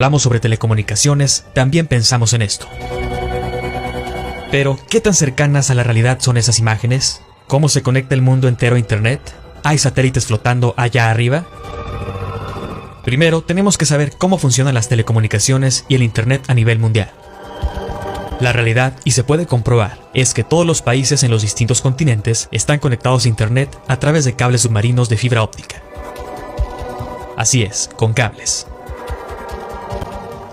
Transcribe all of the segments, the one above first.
Hablamos sobre telecomunicaciones, también pensamos en esto. Pero, ¿qué tan cercanas a la realidad son esas imágenes? ¿Cómo se conecta el mundo entero a Internet? ¿Hay satélites flotando allá arriba? Primero, tenemos que saber cómo funcionan las telecomunicaciones y el Internet a nivel mundial. La realidad, y se puede comprobar, es que todos los países en los distintos continentes están conectados a Internet a través de cables submarinos de fibra óptica. Así es, con cables.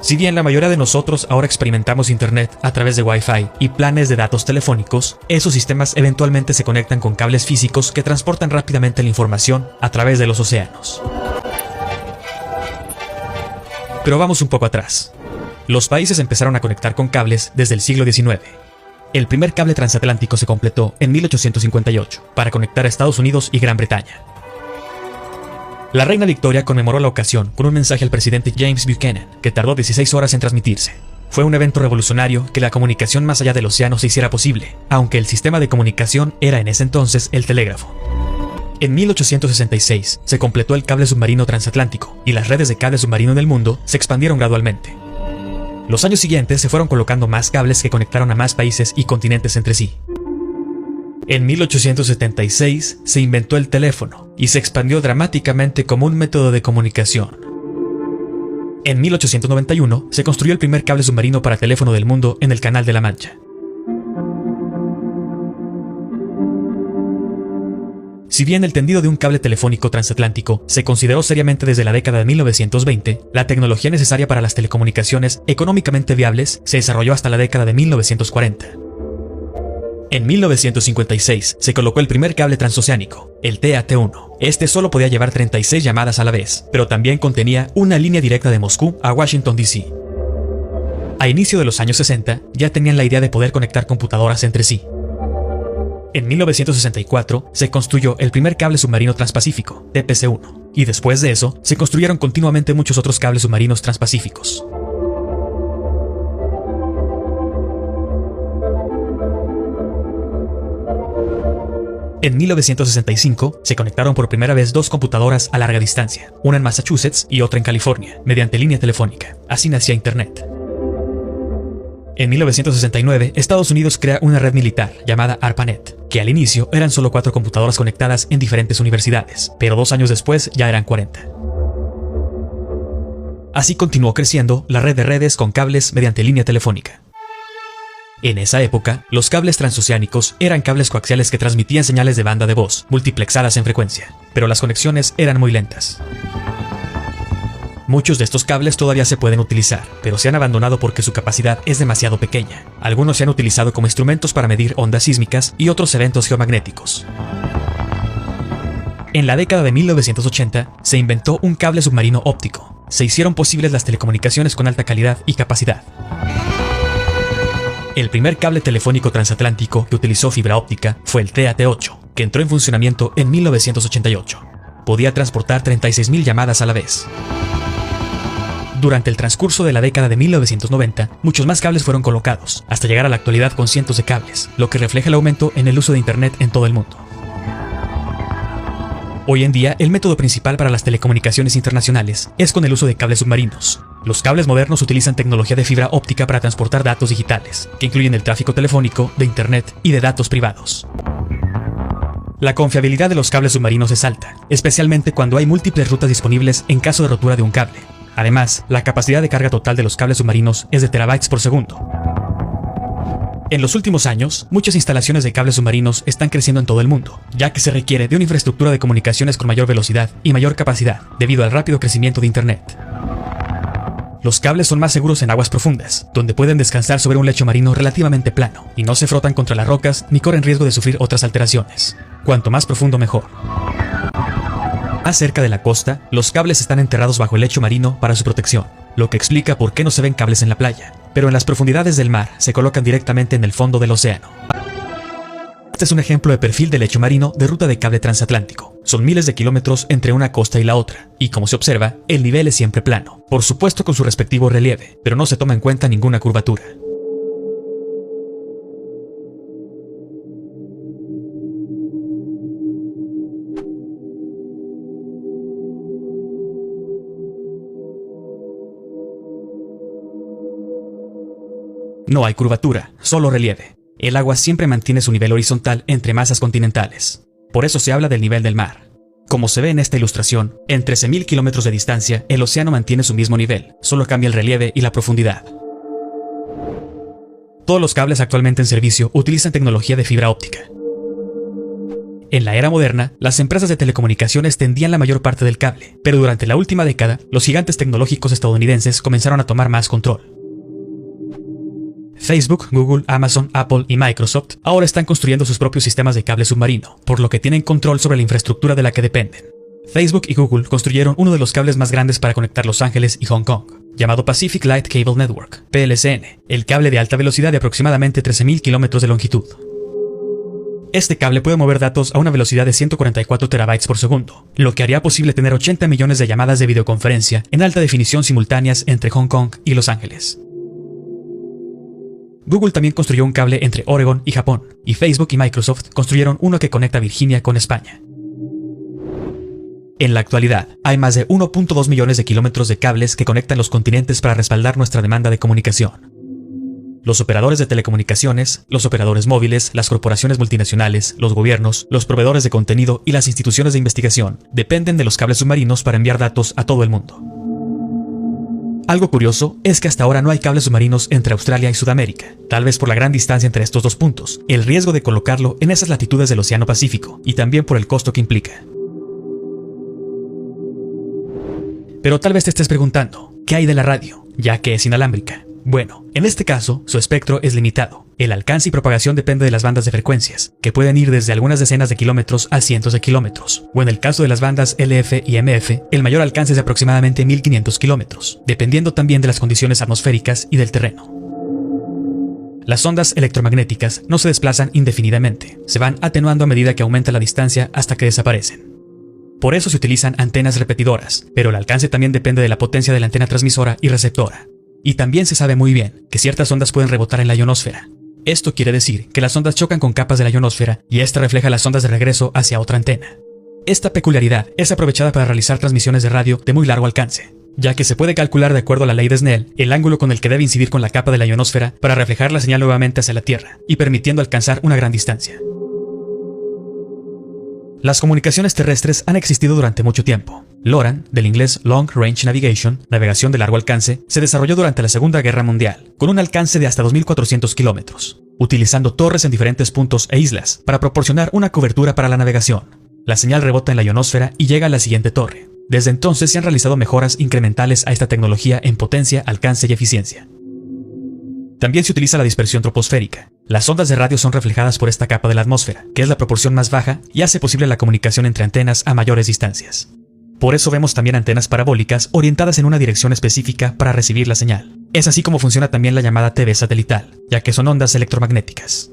Si bien la mayoría de nosotros ahora experimentamos Internet a través de Wi-Fi y planes de datos telefónicos, esos sistemas eventualmente se conectan con cables físicos que transportan rápidamente la información a través de los océanos. Pero vamos un poco atrás. Los países empezaron a conectar con cables desde el siglo XIX. El primer cable transatlántico se completó en 1858 para conectar a Estados Unidos y Gran Bretaña. La reina Victoria conmemoró la ocasión con un mensaje al presidente James Buchanan, que tardó 16 horas en transmitirse. Fue un evento revolucionario que la comunicación más allá del océano se hiciera posible, aunque el sistema de comunicación era en ese entonces el telégrafo. En 1866 se completó el cable submarino transatlántico y las redes de cable submarino en el mundo se expandieron gradualmente. Los años siguientes se fueron colocando más cables que conectaron a más países y continentes entre sí. En 1876 se inventó el teléfono y se expandió dramáticamente como un método de comunicación. En 1891 se construyó el primer cable submarino para teléfono del mundo en el Canal de la Mancha. Si bien el tendido de un cable telefónico transatlántico se consideró seriamente desde la década de 1920, la tecnología necesaria para las telecomunicaciones económicamente viables se desarrolló hasta la década de 1940. En 1956 se colocó el primer cable transoceánico, el TAT-1. Este solo podía llevar 36 llamadas a la vez, pero también contenía una línea directa de Moscú a Washington, D.C. A inicio de los años 60 ya tenían la idea de poder conectar computadoras entre sí. En 1964 se construyó el primer cable submarino transpacífico, TPC-1, y después de eso se construyeron continuamente muchos otros cables submarinos transpacíficos. En 1965 se conectaron por primera vez dos computadoras a larga distancia, una en Massachusetts y otra en California, mediante línea telefónica. Así nacía Internet. En 1969, Estados Unidos crea una red militar llamada ARPANET, que al inicio eran solo 4 computadoras conectadas en diferentes universidades, pero 2 años después ya eran 40. Así continuó creciendo la red de redes con cables mediante línea telefónica. En esa época, los cables transoceánicos eran cables coaxiales que transmitían señales de banda de voz, multiplexadas en frecuencia, pero las conexiones eran muy lentas. Muchos de estos cables todavía se pueden utilizar, pero se han abandonado porque su capacidad es demasiado pequeña. Algunos se han utilizado como instrumentos para medir ondas sísmicas y otros eventos geomagnéticos. En la década de 1980 se inventó un cable submarino óptico. Se hicieron posibles las telecomunicaciones con alta calidad y capacidad. El primer cable telefónico transatlántico que utilizó fibra óptica fue el TAT-8, que entró en funcionamiento en 1988. Podía transportar 36.000 llamadas a la vez. Durante el transcurso de la década de 1990, muchos más cables fueron colocados, hasta llegar a la actualidad con cientos de cables, lo que refleja el aumento en el uso de Internet en todo el mundo. Hoy en día, el método principal para las telecomunicaciones internacionales es con el uso de cables submarinos. Los cables modernos utilizan tecnología de fibra óptica para transportar datos digitales, que incluyen el tráfico telefónico, de Internet y de datos privados. La confiabilidad de los cables submarinos es alta, especialmente cuando hay múltiples rutas disponibles en caso de rotura de un cable. Además, la capacidad de carga total de los cables submarinos es de terabytes por segundo. En los últimos años, muchas instalaciones de cables submarinos están creciendo en todo el mundo, ya que se requiere de una infraestructura de comunicaciones con mayor velocidad y mayor capacidad, debido al rápido crecimiento de Internet. Los cables son más seguros en aguas profundas, donde pueden descansar sobre un lecho marino relativamente plano, y no se frotan contra las rocas ni corren riesgo de sufrir otras alteraciones. Cuanto más profundo, mejor. Más cerca de la costa, los cables están enterrados bajo el lecho marino para su protección, lo que explica por qué no se ven cables en la playa, pero en las profundidades del mar se colocan directamente en el fondo del océano. Este es un ejemplo de perfil de lecho marino de ruta de cable transatlántico. Son miles de kilómetros entre una costa y la otra, y como se observa, el nivel es siempre plano, por supuesto con su respectivo relieve, pero no se toma en cuenta ninguna curvatura. No hay curvatura, solo relieve. El agua siempre mantiene su nivel horizontal entre masas continentales. Por eso se habla del nivel del mar. Como se ve en esta ilustración, en 13.000 kilómetros de distancia, el océano mantiene su mismo nivel, solo cambia el relieve y la profundidad. Todos los cables actualmente en servicio utilizan tecnología de fibra óptica. En la era moderna, las empresas de telecomunicaciones tendían la mayor parte del cable, pero durante la última década, los gigantes tecnológicos estadounidenses comenzaron a tomar más control. Facebook, Google, Amazon, Apple y Microsoft ahora están construyendo sus propios sistemas de cable submarino, por lo que tienen control sobre la infraestructura de la que dependen. Facebook y Google construyeron uno de los cables más grandes para conectar Los Ángeles y Hong Kong, llamado Pacific Light Cable Network, PLCN, el cable de alta velocidad de aproximadamente 13.000 kilómetros de longitud. Este cable puede mover datos a una velocidad de 144 terabytes por segundo, lo que haría posible tener 80 millones de llamadas de videoconferencia en alta definición simultáneas entre Hong Kong y Los Ángeles. Google también construyó un cable entre Oregon y Japón, y Facebook y Microsoft construyeron uno que conecta Virginia con España. En la actualidad, hay más de 1.2 millones de kilómetros de cables que conectan los continentes para respaldar nuestra demanda de comunicación. Los operadores de telecomunicaciones, los operadores móviles, las corporaciones multinacionales, los gobiernos, los proveedores de contenido y las instituciones de investigación dependen de los cables submarinos para enviar datos a todo el mundo. Algo curioso es que hasta ahora no hay cables submarinos entre Australia y Sudamérica, tal vez por la gran distancia entre estos dos puntos, el riesgo de colocarlo en esas latitudes del Océano Pacífico y también por el costo que implica. Pero tal vez te estés preguntando, ¿qué hay de la radio, ya que es inalámbrica? Bueno, en este caso, su espectro es limitado. El alcance y propagación depende de las bandas de frecuencias, que pueden ir desde algunas decenas de kilómetros a cientos de kilómetros, o en el caso de las bandas LF y MF, el mayor alcance es de aproximadamente 1.500 kilómetros, dependiendo también de las condiciones atmosféricas y del terreno. Las ondas electromagnéticas no se desplazan indefinidamente, se van atenuando a medida que aumenta la distancia hasta que desaparecen. Por eso se utilizan antenas repetidoras, pero el alcance también depende de la potencia de la antena transmisora y receptora. Y también se sabe muy bien que ciertas ondas pueden rebotar en la ionosfera. Esto quiere decir que las ondas chocan con capas de la ionosfera y esta refleja las ondas de regreso hacia otra antena. Esta peculiaridad es aprovechada para realizar transmisiones de radio de muy largo alcance, ya que se puede calcular de acuerdo a la ley de Snell el ángulo con el que debe incidir con la capa de la ionosfera para reflejar la señal nuevamente hacia la Tierra y permitiendo alcanzar una gran distancia. Las comunicaciones terrestres han existido durante mucho tiempo. LORAN, del inglés Long Range Navigation, navegación de largo alcance, se desarrolló durante la Segunda Guerra Mundial, con un alcance de hasta 2.400 kilómetros, utilizando torres en diferentes puntos e islas para proporcionar una cobertura para la navegación. La señal rebota en la ionosfera y llega a la siguiente torre. Desde entonces se han realizado mejoras incrementales a esta tecnología en potencia, alcance y eficiencia. También se utiliza la dispersión troposférica. Las ondas de radio son reflejadas por esta capa de la atmósfera, que es la proporción más baja y hace posible la comunicación entre antenas a mayores distancias. Por eso vemos también antenas parabólicas orientadas en una dirección específica para recibir la señal. Es así como funciona también la llamada TV satelital, ya que son ondas electromagnéticas.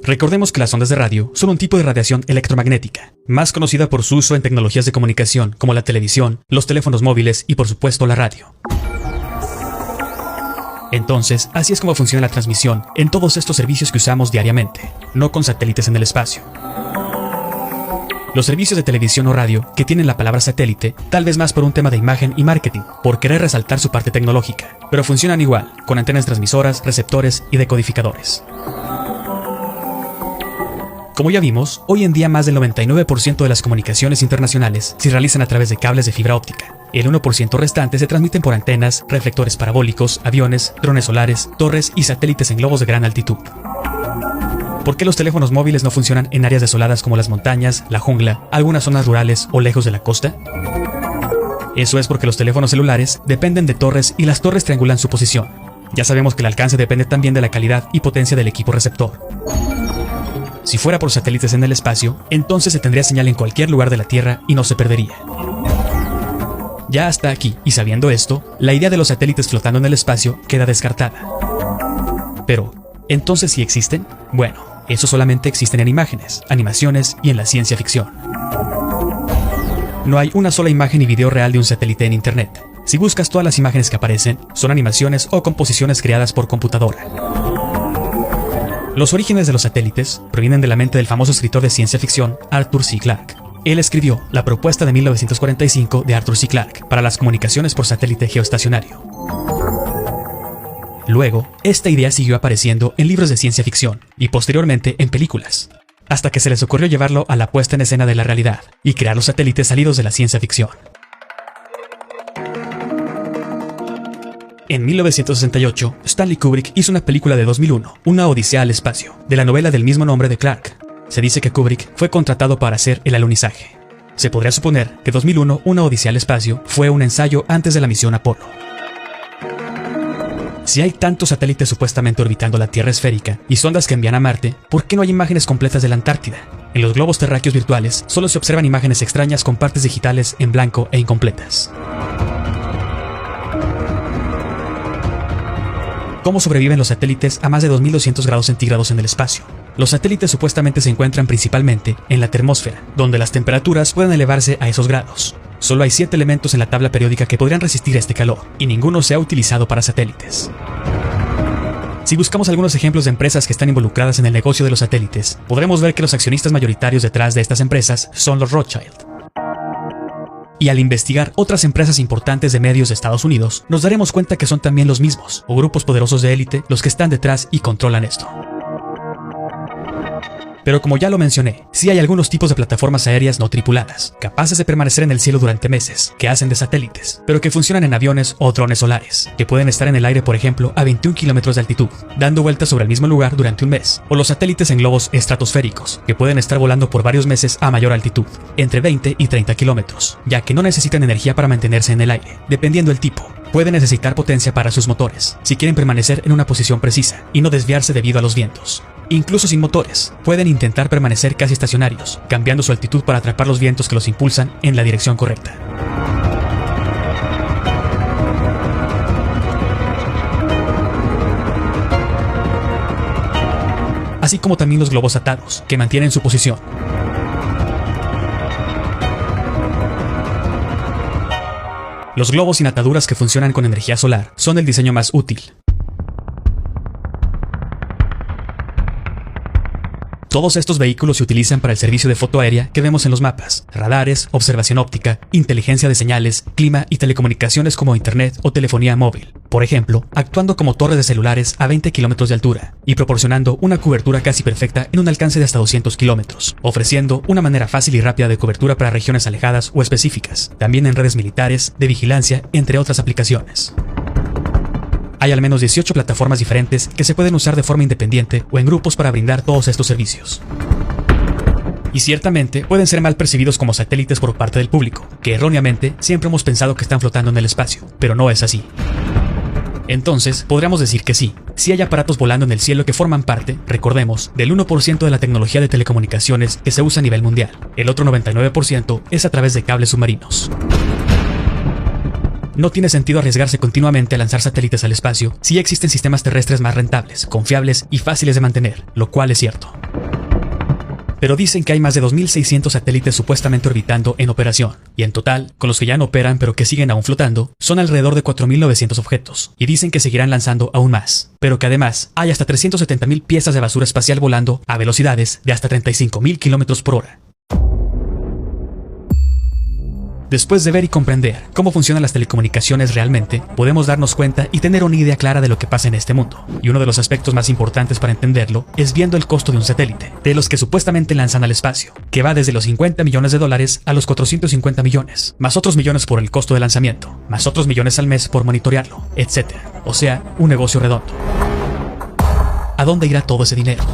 Recordemos que las ondas de radio son un tipo de radiación electromagnética, más conocida por su uso en tecnologías de comunicación como la televisión, los teléfonos móviles y por supuesto la radio. Entonces, así es como funciona la transmisión en todos estos servicios que usamos diariamente, no con satélites en el espacio. Los servicios de televisión o radio que tienen la palabra satélite, tal vez más por un tema de imagen y marketing, por querer resaltar su parte tecnológica, pero funcionan igual, con antenas transmisoras, receptores y decodificadores. Como ya vimos, hoy en día más del 99% de las comunicaciones internacionales se realizan a través de cables de fibra óptica. El 1% restante se transmiten por antenas, reflectores parabólicos, aviones, drones solares, torres y satélites en globos de gran altitud. ¿Por qué los teléfonos móviles no funcionan en áreas desoladas como las montañas, la jungla, algunas zonas rurales o lejos de la costa? Eso es porque los teléfonos celulares dependen de torres y las torres triangulan su posición. Ya sabemos que el alcance depende también de la calidad y potencia del equipo receptor. Si fuera por satélites en el espacio, entonces se tendría señal en cualquier lugar de la Tierra y no se perdería. Ya hasta aquí, y sabiendo esto, la idea de los satélites flotando en el espacio queda descartada. Pero, ¿entonces sí existen? Bueno, eso solamente existen en imágenes, animaciones y en la ciencia ficción. No hay una sola imagen y video real de un satélite en Internet. Si buscas todas las imágenes que aparecen, son animaciones o composiciones creadas por computadora. Los orígenes de los satélites provienen de la mente del famoso escritor de ciencia ficción Arthur C. Clarke. Él escribió la propuesta de 1945 de Arthur C. Clarke para las comunicaciones por satélite geoestacionario. Luego, esta idea siguió apareciendo en libros de ciencia ficción y posteriormente en películas, hasta que se les ocurrió llevarlo a la puesta en escena de la realidad y crear los satélites salidos de la ciencia ficción. En 1968, Stanley Kubrick hizo una película de 2001, Una odisea al espacio, de la novela del mismo nombre de Clarke. Se dice que Kubrick fue contratado para hacer el alunizaje. Se podría suponer que 2001, Una odisea al espacio, fue un ensayo antes de la misión Apolo. Si hay tantos satélites supuestamente orbitando la Tierra esférica y sondas que envían a Marte, ¿por qué no hay imágenes completas de la Antártida? En los globos terráqueos virtuales solo se observan imágenes extrañas con partes digitales en blanco e incompletas. ¿Cómo sobreviven los satélites a más de 2200 grados centígrados en el espacio? Los satélites supuestamente se encuentran principalmente en la termósfera, donde las temperaturas pueden elevarse a esos grados. Solo hay 7 elementos en la tabla periódica que podrían resistir este calor, y ninguno se ha utilizado para satélites. Si buscamos algunos ejemplos de empresas que están involucradas en el negocio de los satélites, podremos ver que los accionistas mayoritarios detrás de estas empresas son los Rothschild. Y al investigar otras empresas importantes de medios de Estados Unidos, nos daremos cuenta que son también los mismos, o grupos poderosos de élite, los que están detrás y controlan esto. Pero como ya lo mencioné, sí hay algunos tipos de plataformas aéreas no tripuladas, capaces de permanecer en el cielo durante meses, que hacen de satélites, pero que funcionan en aviones o drones solares, que pueden estar en el aire, por ejemplo, a 21 kilómetros de altitud, dando vueltas sobre el mismo lugar durante un mes, o los satélites en globos estratosféricos, que pueden estar volando por varios meses a mayor altitud, entre 20 y 30 kilómetros, ya que no necesitan energía para mantenerse en el aire, dependiendo del tipo. Pueden necesitar potencia para sus motores, si quieren permanecer en una posición precisa, y no desviarse debido a los vientos. Incluso sin motores, pueden intentar permanecer casi estacionarios, cambiando su altitud para atrapar los vientos que los impulsan en la dirección correcta. Así como también los globos atados, que mantienen su posición. Los globos sin ataduras que funcionan con energía solar son el diseño más útil. Todos estos vehículos se utilizan para el servicio de foto aérea que vemos en los mapas, radares, observación óptica, inteligencia de señales, clima y telecomunicaciones como internet o telefonía móvil. Por ejemplo, actuando como torres de celulares a 20 kilómetros de altura y proporcionando una cobertura casi perfecta en un alcance de hasta 200 kilómetros, ofreciendo una manera fácil y rápida de cobertura para regiones alejadas o específicas, también en redes militares, de vigilancia, entre otras aplicaciones. Hay al menos 18 plataformas diferentes que se pueden usar de forma independiente o en grupos para brindar todos estos servicios. Y ciertamente pueden ser mal percibidos como satélites por parte del público, que erróneamente siempre hemos pensado que están flotando en el espacio, pero no es así. Entonces, podríamos decir que sí hay aparatos volando en el cielo que forman parte, recordemos, del 1% de la tecnología de telecomunicaciones que se usa a nivel mundial. El otro 99% es a través de cables submarinos. No tiene sentido arriesgarse continuamente a lanzar satélites al espacio si ya existen sistemas terrestres más rentables, confiables y fáciles de mantener, lo cual es cierto. Pero dicen que hay más de 2.600 satélites supuestamente orbitando en operación, y en total, con los que ya no operan pero que siguen aún flotando, son alrededor de 4.900 objetos, y dicen que seguirán lanzando aún más, pero que además hay hasta 370.000 piezas de basura espacial volando a velocidades de hasta 35.000 kilómetros por hora. Después de ver y comprender cómo funcionan las telecomunicaciones realmente, podemos darnos cuenta y tener una idea clara de lo que pasa en este mundo. Y uno de los aspectos más importantes para entenderlo es viendo el costo de un satélite, de los que supuestamente lanzan al espacio, que va desde los $50 millones a los 450 millones, más otros millones por el costo de lanzamiento, más otros millones al mes por monitorearlo, etc. O sea, un negocio redondo. ¿A dónde irá todo ese dinero?